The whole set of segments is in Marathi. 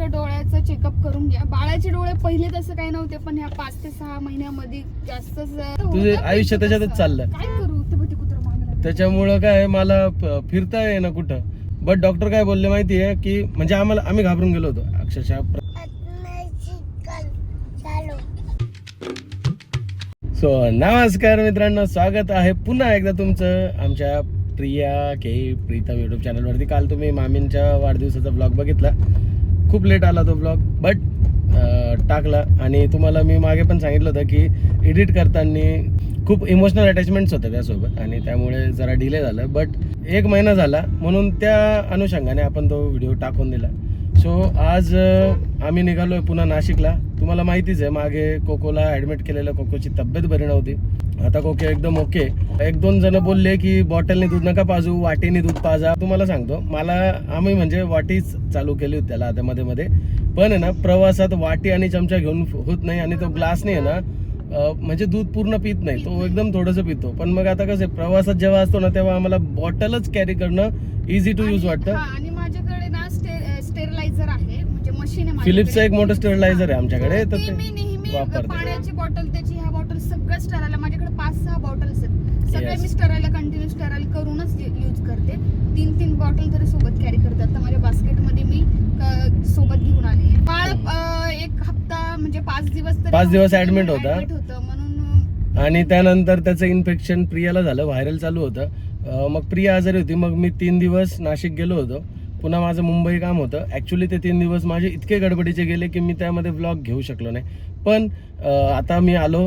आपलं डोळ्याचं चेकअप करून घ्या. बाळाचे डोळे पहिले तसं काही नव्हते, पण ह्या 5 ते 6 महिन्यामध्ये जास्त तुझे आयुष्य त्याच्यातच चाललं. काय करू ते बघ, कुत्र मागं त्याच्यामुळं काय मला फिरता येईना कुठं. बट डॉक्टर काय बोलले माहितीये की म्हणजे आम्ही घाबरून गेलो होतो अक्षरशः. सो नमस्कार मित्रांनो, स्वागत आहे पुन्हा एकदा तुमचं आमच्या प्रिया प्रीतम यूट्यूब चॅनलवरती. काल तुम्ही मामींच्या वाढदिवसाचा ब्लॉग बघितला. खूप लेट आला तो ब्लॉग, बट टाकला. आणि तुम्हाला मी मागे पण सांगितलं होतं की एडिट करताना खूप इमोशनल अटॅचमेंट्स होत्या त्यासोबत, आणि त्यामुळे जरा डिले झालं. बट 1 महिना झाला म्हणून त्या अनुषंगाने आपण तो व्हिडिओ टाकून दिला. सो आज आम्ही निघालोय पुन्हा नाशिकला. तुम्हाला माहितीच आहे मागे कोकोला ॲडमिट केलेलं. कोकोची तब्येत बरी नव्हती. आता कोको एकदम ओके. 1-2 जण बोलले की बॉटलने दूध नका पाजू, वाटीने दूध पाजा. तुम्हाला सांगतो, आम्ही म्हणजे वाटीच चालू केली होती त्याला आता मध्ये. पण आहे ना, प्रवासात वाटी आणि चमचा घेऊन होत नाही, आणि तो ग्लासने आहे ना म्हणजे दूध पूर्ण पित नाही, तो एकदम थोडंसं पितो. पण मग आता कसं प्रवासात जेव्हा असतो ना, तेव्हा आम्हाला बॉटलच कॅरी करणं इझी टू यूज वाटतं. आणि माझ्याकडे ना स्टेरिलायझर आहे, म्हणजे मशीन आहे. फिलिप्सचं एक मोठं स्टेरिलायझर आहे आमच्याकडे, तर ते मी नेहमी वापरते. पाण्याची बॉटल, त्याची ह्या बॉटल सगळं स्टरायला, माझ्याकडे 5-6 बॉटल्स आहेत. सगळे मी स्टरायला कंटिन्यू स्टरायल करूनच यूज करते. 3 बॉटल तरी सोबत कॅरी करते. आता माझ्या बास्केटमध्ये मी सोबत घेऊन आली आहे. बाळ 1 हप्ता म्हणजे 5 दिवस ऍडमिट होतं म्हणून. आणि त्यानंतर त्याचं इन्फेक्शन प्रियाला झालं, व्हायरल चालू होतं. मग प्रिया आजारी होती. मग मी 3 दिवस नाशिक गेलो होतो. पुन्हा माझं मुंबई काम होतं. ॲक्च्युली ते 3 दिवस माझे इतके गडबडीचे गेले की मी त्यामध्ये व्लॉग घेऊ शकलो नाही. पण आता मी आलो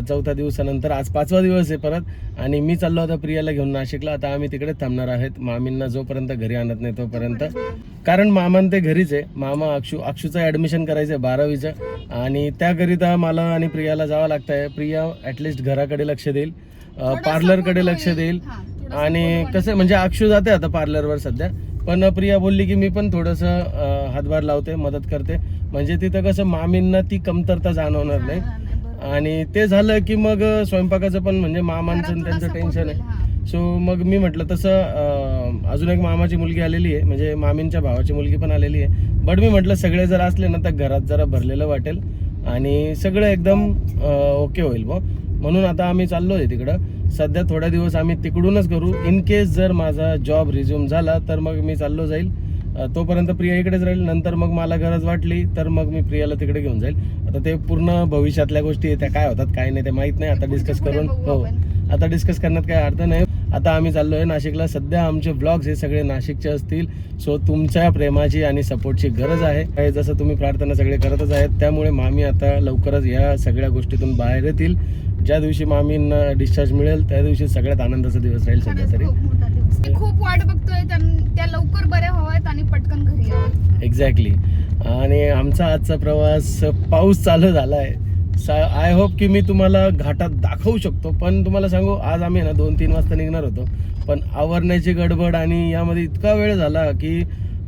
4थ्या दिवसानंतर. आज 5वा दिवस आहे परत, आणि मी चाललो आता प्रियाला घेऊन नाशिकला. आता आम्ही तिकडे थांबणार आहेत मामींना जोपर्यंत घरी आणत नाही तोपर्यंत. कारण मामान ते घरीच आहे. मामा अक्षूचं ॲडमिशन करायचं आहे 12वीचं, आणि त्याकरिता मला आणि प्रियाला जावं लागतं आहे. प्रिया ॲटलिस्ट घराकडे लक्ष देईल, पार्लरकडे लक्ष देईल. आणि कसं म्हणजे अक्षू जाते आता पार्लरवर सध्या, पण प्रिया बोलली की मी पण थोडंसं हातभार लावते, मदत करते. म्हणजे तिथं कसं मामींना ती कमतरता जाणवणार नाही. आणि ते झालं की मग स्वयंपाकाचं पण म्हणजे मामांचं त्यांचं टेन्शन आहे. सो मग मी म्हटलं तसं अजून एक मामाची मुलगी आलेली आहे, म्हणजे मामींच्या भावाची मुलगी पण आलेली आहे. बट मी म्हटलं सगळे जर असले ना तर घरात जरा भरलेलं वाटेल आणि सगळं एकदम ओके होईल बा. म्हणून आता आम्ही चाललो आहे तिकडं. सध्या थोड्या दिवस आम्ही तिकडूनच करू. इन केस जर माझा जॉब रिझ्यूम झाला तर मग मी चाललो जाईल. तोपर्यंत प्रिया इकडेच राहील. नंतर मग मला गरज वाटली तर मग मी प्रियाला तिकडे घेऊन जाईल. आता ते पूर्ण भविष्यातल्या गोष्टी त्या काय होतात काय नाही ते माहीत नाही. आता डिस्कस करून आता डिस्कस करण्यात काही अर्थ नाही. आता आम्ही चाललो आहे नाशिकला. सध्या आमचे ब्लॉग्स हे सगळे नाशिकचे असतील. सो तुमच्या प्रेमाची आणि सपोर्टची गरज आहे. जसं तुम्ही प्रार्थना सगळे करतच आहेत, त्यामुळे मामी आता लवकरच या सगळ्या गोष्टीतून बाहेर येतील. ज्या दिवशी मामींना डिस्चार्ज मिळेल त्या दिवशी सगळ्यात आनंदाचा दिवस राहील. सध्या तरी खूप वाट बघतोय त्या लवकर बऱ्या व्हाव्यात आणि पटकन घरी यावं. एक्झॅक्टली. आणि आमचा आजचा प्रवास पाऊस चालू झाला आहे. आय होप की मी तुम्हाला घाटात दाखवू शकतो. पण तुम्हाला सांगू, आज आम्ही ना 2-3 वाजता निघणार होतो, पण आवरण्याची गडबड आणि यामध्ये इतका वेळ झाला की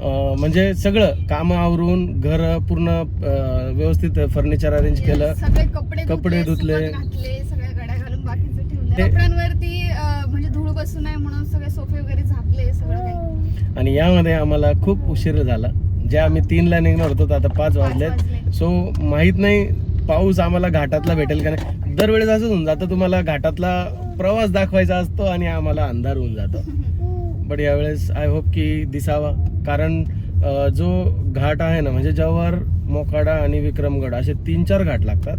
म्हणजे सगळं काम आवरून घर पूर्ण व्यवस्थित फर्निचर अरेंज केलं, कपडे धुतले, सगळ्या गाड्या घालून बाकीचं ठेवलं. कपड्यांवरती म्हणजे धूळ बसू नये म्हणून सगळे सोफे वगैरे झाकले सगळं काही. आणि यामध्ये आम्हाला खूप उशीर झाला. जे आम्ही 3ला निघणार होतो आता 5 वाजलेत. सो माहित नाही पाऊस आम्हाला घाटातला भेटेल का नाही. दरवेळेस असंच होऊन जातं, तुम्हाला घाटातला प्रवास दाखवायचा असतो आणि आम्हाला अंधार होऊन जातो. बट यावेळेस आय होप की दिसावा. कारण जो घाट आहे ना, म्हणजे जव्हार, मोखाडा आणि विक्रमगड असे 3-4 घाट लागतात.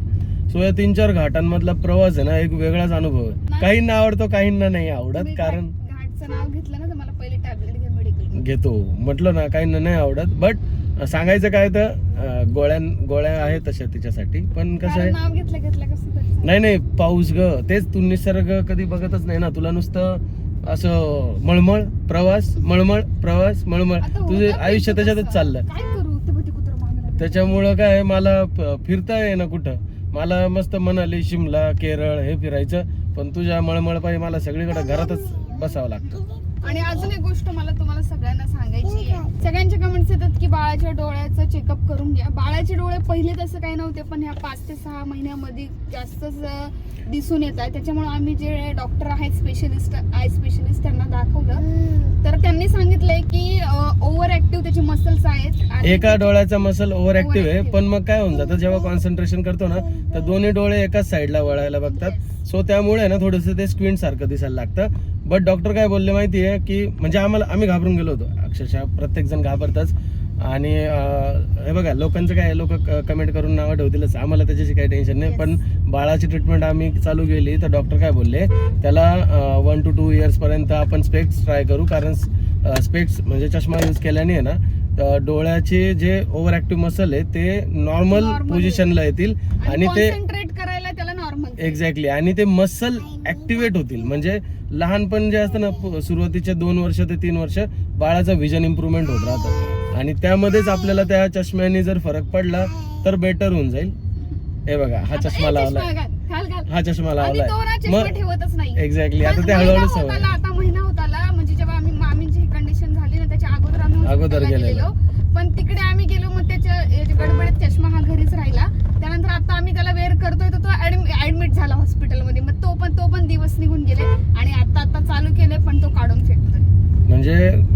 सो या 3-4 घाटांमधला प्रवास आहे ना एक वेगळाच अनुभव आहे. काहींना आवडतो, काहींना नाही आवडत. कारण घाटचं नाव घेतलं ना तर मला पहिले टॅबलेट घे, मेडिकल घेतो म्हटलं ना, काहींना नाही आवडत. बट सांगायचं काय तर गोळ्या आहेत तशा तिच्यासाठी. पण कसं आहे, नाव घेतलं कसं नाही पाऊस ग, तेच तू निसर्ग कधी बघतच नाही ना. तुला नुसतं असं मळमळ प्रवास, मळमळ. तुझं आयुष्य त्याच्यातच चाललं. त्याच्यामुळं काय मला फिरता येईना कुठं. मला मस्त मनाली, शिमला, केरळ हे फिरायचं, पण तुझ्या मळमळ पाहिजे मला सगळीकडे घरातच बसावं लागतं. आणि अजून एक गोष्ट मला तुम्हाला सगळ्यांना सांगायची आहे. सगळ्यांचे कमेंट्स येतात की बाळाच्या डोळ्याचं चेकअप करून घ्या. बाळाचे डोळे पहिले तसं काही नव्हते, पण ह्या 5 ते 6 महिन्यामध्ये जास्तच दिसून येत आहे. त्याच्यामुळे आम्ही जे डॉक्टर आहेत स्पेशलिस्ट, आय स्पेशलिस्ट, त्यांना दाखवलं तर त्यांनी सांगितलंय की ओव्हर ऍक्टिव्ह त्याचे मसल्स आहेत आणि एका डोळ्याचा मसल ओव्हर ऍक्टिव्ह आहे, पण मग काय होऊन जातं जेव्हा कॉन्सन्ट्रेशन करतो ना तर दोन्ही डोळे एकाच साईडला वळायला बघतात. सो त्यामुळे ना थोडंसं ते स्क्विंट सारखं दिसायला लागतं. बट डॉक्टर काय बोलले माहिती आहे की म्हणजे आम्ही घाबरून गेलो होतो अक्षरशः, प्रत्येक जण घाबरताच. आणि हे बघा लोकांचं काय, लोक कमेंट करून नावं ठेवतीलच, आम्हाला त्याच्याशी काही टेन्शन नाही. पण बाळाची ट्रीटमेंट आम्ही चालू केली तर डॉक्टर काय बोलले, त्याला 1 to 2 years पर्यंत आपण स्पेक्स ट्राय करू, कारण स्पेक्स म्हणजे चष्मा यूज केल्याने आहे ना डोळ्याचे जे ओव्हर ऍक्टिव्ह मसल आहे ते नॉर्मल पोझिशनला येतील आणि ते कॉन्सन्ट्रेट करायला त्याला नॉर्मल एक्झॅक्टली, आणि ते मसल ऍक्टिव्हेट होतील. म्हणजे लहानपण जे असतं ना सुरुवातीच्या 2 वर्ष ते 3 वर्ष बाळाचं व्हिजन इम्प्रूव्हमेंट होत राहतं आणि त्यामध्येच आपल्याला त्या चष्म्याने जर फरक पडला तर बेटर होऊन जाईल. हे बघा हा चष्मा लावलाय, हा चष्मा लावलाय मग ठेवतच नाही. एक्झॅक्टली, आता ते हळूहळू सवय. आता महिना होत आला, म्हणजे जेव्हा आम्ही मामींची कंडिशन झाली ना त्याच्या अगोदर आम्ही अगोदर गेलेलो, पण तिकडे आम्ही गेलो मग त्याच्या गडबडीत चष्मा हा घरीच राहिला. त्यानंतर आता आम्ही त्याला वेअर करतोय तर तो ऍडमिट झाला हॉस्पिटलमध्ये. मग तो पण दिवस निघून गेले आणि आता चालू केले, पण तो काढून फेकतोय. म्हणजे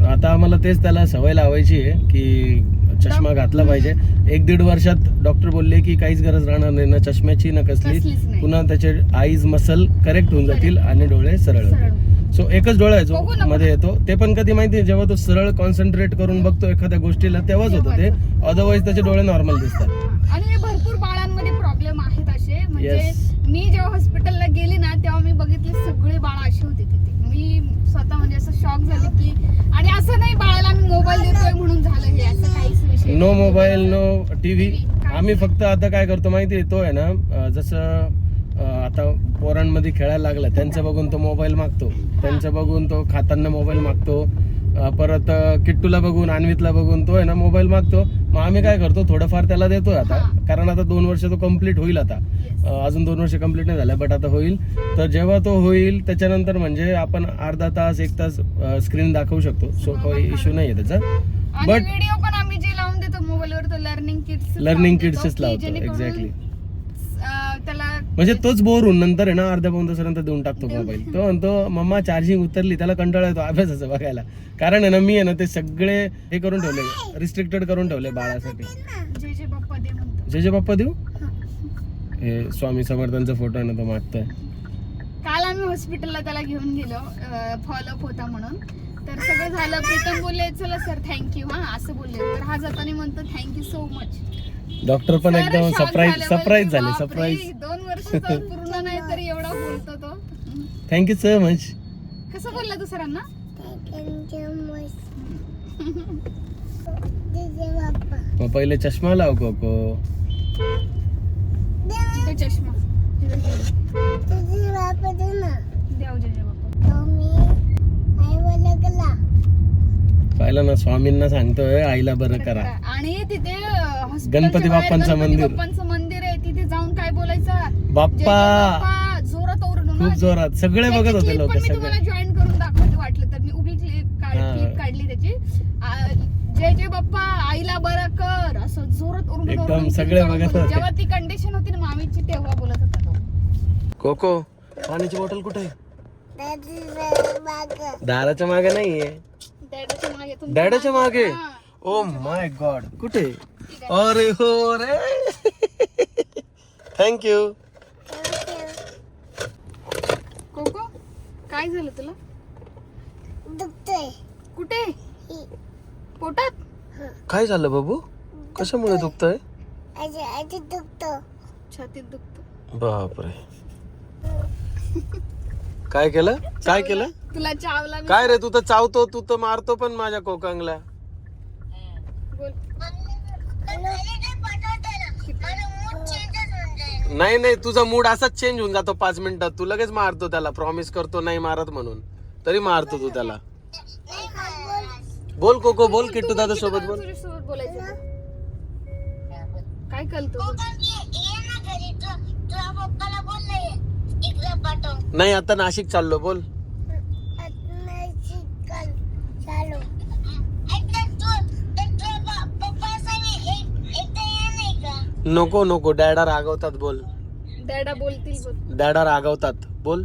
आता आम्हाला तेच त्याला सवय लावायची आहे की चष्मा घातला पाहिजे. 1-1.5 वर्षात डॉक्टर बोलले की काहीच गरज राहणार नाही ना चष्म्याची ना कसली, पुन्हा त्याचे आईज मसल करेक्ट होऊन जातील आणि डोळे सरळ होतील. सो एकच डोळा आहे जो मध्ये येतो, ते पण कधी माहिती आहे जेव्हा तो सरळ कॉन्सन्ट्रेट करून बघतो एखाद्या गोष्टीला तेव्हाच होतं ते, अदरवाईज त्याचे डोळे नॉर्मल दिसतात. आणि भरपूर बाळांमध्ये प्रॉब्लेम आहेत असे. म्हणजे मी जेव्हा हॉस्पिटलला गेली ना तेव्हा मी बघितले सगळे बाळ असे होते तिथे. मी स्वतः म्हणजे असं शॉक झाले की, आणि असं नाही बाळाला आम्ही मोबाईल देतोय म्हणून झालं हे, असं काहीच विषय. No mobile, no TV. आम्ही फक्त आता काय करतो माहिती आहे, तो आहे ना जसं आता पोरांमध्ये खेळायला लागला त्यांचं बघून तो मोबाईल मागतो, त्यांचं बघून तो खाताना मोबाईल मागतो, परत किट्टूला बघून, अन्वितला बघून तो आहे ना मोबाईल मागतो. मग आम्ही काय करतो थोडंफार त्याला देतोय आता, कारण आता 2 वर्ष तो कम्प्लीट होईल. आता अजून 2 वर्ष कम्प्लीट नाही झालं, बट आता होईल. तर जेव्हा तो होईल त्याच्यानंतर म्हणजे आपण अर्धा तास 1 तास स्क्रीन दाखवू शकतो. सो काही इश्यू नाही आहे त्याचा. बट व्हिडिओ पण आम्ही जे लावून देतो मोबाईलवर तो लर्निंग किड्सच लावतो. एक्झॅक्टली, त्याला म्हणजे तोच बोर होऊन नंतर आहे ना अर्ध्या पाऊण तासानंतर देऊन टाकतो मोबाईल. तो म्हणतो मम्मा चार्जिंग उतरली, त्याला कंटाळा येतो अभ्यासाचं बघायला. कारण आहे ना मी आहे ना ते सगळे हे करून ठेवले, रिस्ट्रिक्टेड करून ठेवले बाळासाठी. जे बाप्पा दे म्हणतो. जे बाप्पा देऊ, हे स्वामी समर्थांचा फोटो आहे ना तो मागतोय. काल आम्ही हॉस्पिटलला त्याला घेऊन गेलो, फॉलोअप होता म्हणून. तर सगळं झालं. प्रीतम बोलले चला सर थँक्यू, हा असं बोलले. तर हा जाताना म्हणतो थँक्यू सो मच. डॉक्टर पण एकदम सरप्राईज झाले. 2 वर्ष पूर्ण नाही तरी एवढा बोलतो तो. Thank you so much. कसं बोलला तू सरांना? मग पहिले चष्मा लाव कोको. चष्मा पाहिलं ना स्वामींना सांगतोय आईला बरं करा. आणि तिथे गणपती बाप्पांचं मंदिर आहे, तिथे जाऊन काय बोलायचं बाप्पा जोरात ओरडून, खूप जोरात. सगळे बघत होते लोक. सगळे जॉईन करून दाखवते वाटलं तर. मी उभी क्लिप काढली त्याची. जय बाप्पा आईला बरं कर असं जोरात ओरडून एकदम सगळे बघत होते. जेव्हा ती कंडिशन होती ना मामीची तेव्हा बोलत होता तो. कोको पाण्याची बॉटल कुठे आहे? दाराच्या मागे नाहीये, डॅडाच्या मागे. ओ माय गॉड, कुठे? अरे हो रे, थँक्यू. कोको काय झालं तुला? कुठे? पोटात? काय झालं बाबू? कशामुळे दुखतंय? छातीत दुखत. बापरे, काय केलं? काय केलं? तुला चावला? काय रे, तू तर चावतो, तू तर मारतो पण माझ्या कोकांगला. नाही तुझा मूड असाच चेंज होऊन जातो 5 मिनिटात. तू लगेच मारतो त्याला, प्रॉमिस करतो नाही मारत म्हणून, तरी मारतो तू त्याला. बोल कोको, बोल किट्टू दादा सोबत बोल. काय कळतो? नाही आता नाशिक चाललो. बोल नको नको, डॅडा रागवतात, बोल. डॅडा बोलतील बोल. डॅडा रागवतात, बोल.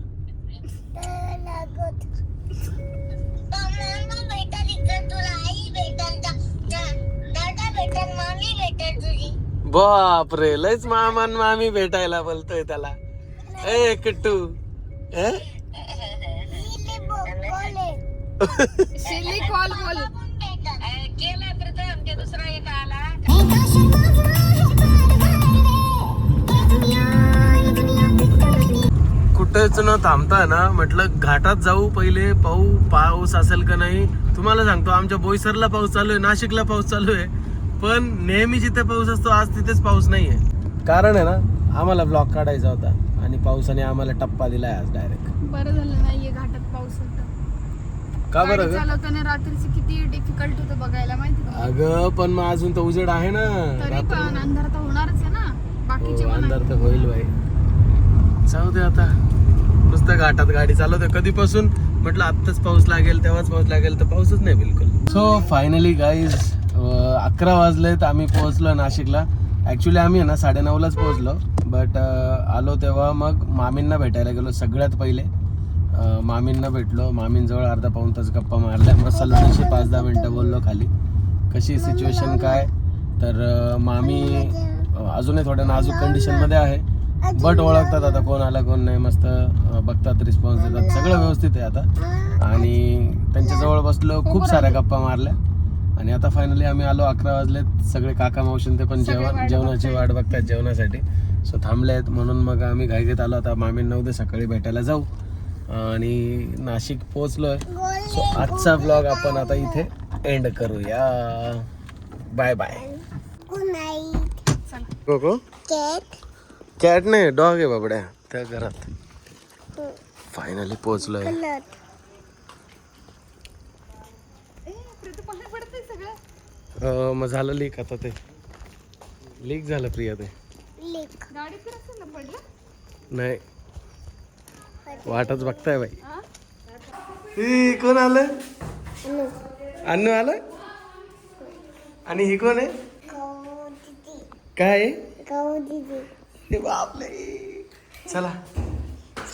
बाप रे, लयच मामान मामी भेटायला बोलतोय त्याला. ए किट्टू, शिल्ली कॉल बोल. कुठेच न थांबता ना म्हटलं घाटात जाऊ, पहिले पाऊस असेल का नाही. तुम्हाला सांगतो आमच्या बोईसरला पाऊस चालू आहे, नाशिकला पाऊस चालू आहे, पण नेहमी जिथे पाऊस असतो आज तिथेच पाऊस नाहीये. कारण आहे ना आम्हाला ब्लॉग काढायचा होता आणि पावसाने आम्हाला टप्पा दिलाय आज डायरेक्ट. बरं झालं नाहीये घाटात पाऊस होता. का बरं गाडी चालवताना रात्रीचं किती डिफिकल्ट होतं बघायला माहिती का? अगं पण मग अजून तर उजेड आहे ना. तरी पण अंधार तर होणारच आहे ना. बाकीचे पण अंधार आहे. तर होईल बाई. जाऊ दे आता, नुसतं घाटात गाडी चालवते कधीपासून. म्हटलं आत्ताच पाऊस लागेल तेव्हाच पाऊस लागेल, तर पाऊसच नाही बिलकुल. सो फायनली गाईज 11 वाजलेत, आम्ही पोहोचलो नाशिकला. ॲक्च्युली आम्ही ना 9:30लाच पोहोचलो, बट आलो तेव्हा मग मामींना भेटायला गेलो सगळ्यात पहिले. मामींना भेटलो, मामींजवळ अर्धा पाऊण तास गप्पा मारल्या, मग सलूनशी 5-10 मिनटं बोललो खाली कशी सिच्युएशन काय. तर मामी अजूनही थोड्या नाजूक कंडिशनमध्ये आहे, बट ओळखतात आता कोण आला कोण नाही, मस्त बघतात, रिस्पॉन्स देतात, सगळं व्यवस्थित आहे आता. आणि त्यांच्याजवळ बसलो, खूप साऱ्या गप्पा मारल्या आणि आता फायनली आम्ही आलो. 11 वाजलेत, सगळे काका मावशीन ते पण जेवणाची वाट बघतात जेवणासाठी. सो थांबले आहेत म्हणून मग आम्ही घाईघाईत आलो. आता मामींना उद्या सकाळी भेटायला जाऊ आणि नाशिक पोहोचलोय. सो आजचा ब्लॉग आपण आता इथे एंड करूया. Bye bye. कोको कॅट नाही, डॉग आहे बाबड्या त्या घरात. फायनली पोहोचलोय. मग झालं लीक, आता ते लीक झालं प्रिया. ते नाही वाटच बघताय बाई. कोण आलं? अन्नू आलं. आणि ही कोण आहे? काय आहे? बापले. चला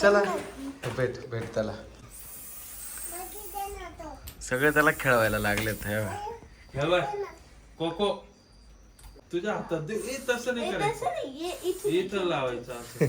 चला भेट त्याला. सगळे त्याला खेळवायला लागलेत. कोको तुझ्या हातात दे. तसं नाही करायचं, इथं लावायचं असं.